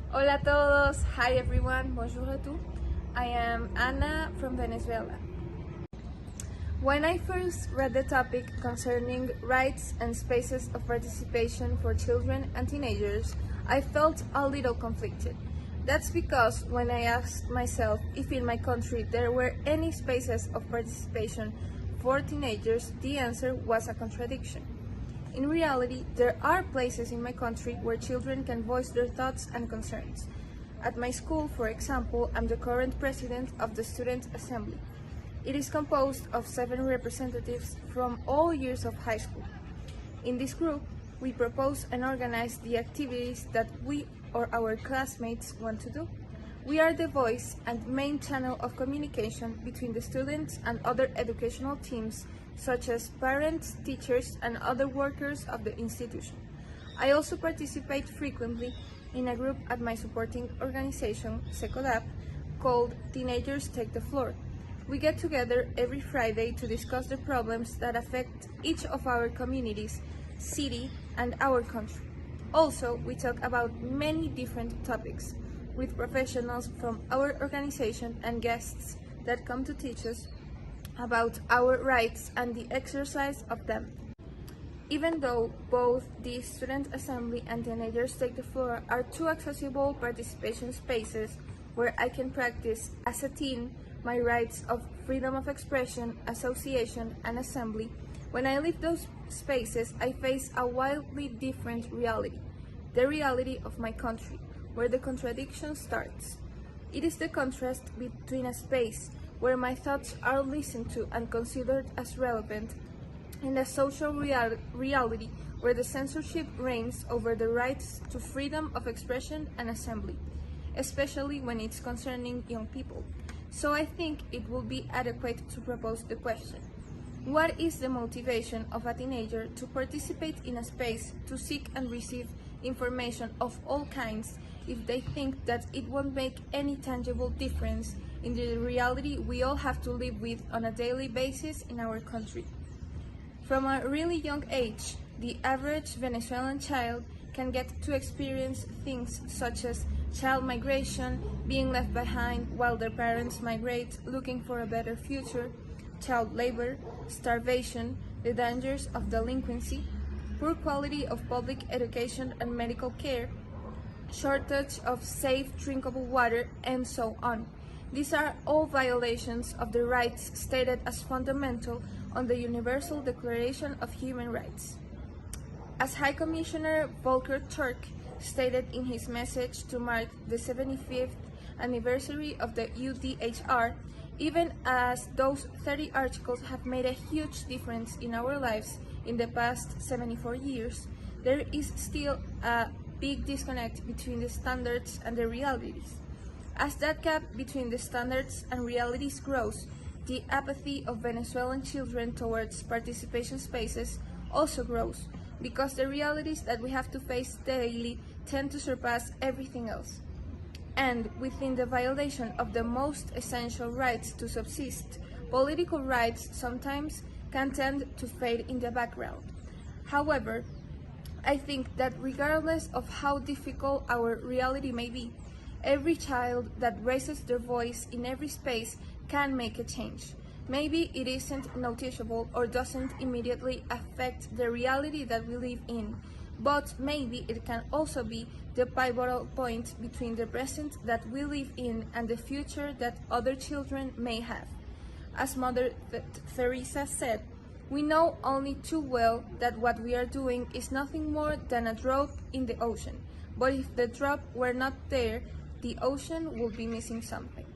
Hola a todos, hi everyone, bonjour à tous. I am Anna from Venezuela. When I first read the topic concerning rights and spaces of participation for children and teenagers, I felt a little conflicted. That's because when I asked myself if in my country there were any spaces of participation for teenagers, the answer was a contradiction. In reality, there are places in my country where children can voice their thoughts and concerns. At my school, for example, I'm the current president of the Student Assembly. It is composed of 7 representatives from all years of high school. In this group, we propose and organize the activities that we or our classmates want to do. We are the voice and main channel of communication between the students and other educational teams such as parents, teachers, and other workers of the institution. I also participate frequently in a group at my supporting organization, Secodap, called Teenagers Take the Floor. We get together every Friday to discuss the problems that affect each of our communities, city, and our country. Also, we talk about many different topics with professionals from our organization and guests that come to teach us about our rights and the exercise of them. Even though both the Student Assembly and Teenagers Take the Floor are two accessible participation spaces where I can practice as a teen my rights of freedom of expression, association, and assembly, when I leave those spaces, I face a wildly different reality, the reality of my country, where the contradiction starts. It is the contrast between a space where my thoughts are listened to and considered as relevant, and a social reality where the censorship reigns over the rights to freedom of expression and assembly, especially when it's concerning young people. So I think it will be adequate to propose the question: what is the motivation of a teenager to participate in a space to seek and receive information of all kinds if they think that it won't make any tangible difference in the reality we all have to live with on a daily basis in our country? From a really young age, the average Venezuelan child can get to experience things such as child migration, being left behind while their parents migrate looking for a better future, child labor, starvation, the dangers of delinquency, poor quality of public education and medical care, shortage of safe drinkable water, and so on. These are all violations of the rights stated as fundamental on the Universal Declaration of Human Rights. As High Commissioner Volker Turk stated in his message to mark the 75th anniversary of the UDHR, even as those 30 articles have made a huge difference in our lives in the past 74 years, there is still a big disconnect between the standards and the realities. As that gap between the standards and realities grows, the apathy of Venezuelan children towards participation spaces also grows, because the realities that we have to face daily tend to surpass everything else. And within the violation of the most essential rights to subsist, political rights sometimes can tend to fade in the background. However, I think that regardless of how difficult our reality may be, every child that raises their voice in every space can make a change. Maybe it isn't noticeable or doesn't immediately affect the reality that we live in, but maybe it can also be the pivotal point between the present that we live in and the future that other children may have. As Mother Teresa said, we know only too well that what we are doing is nothing more than a drop in the ocean, but if the drop were not there, the ocean would be missing something.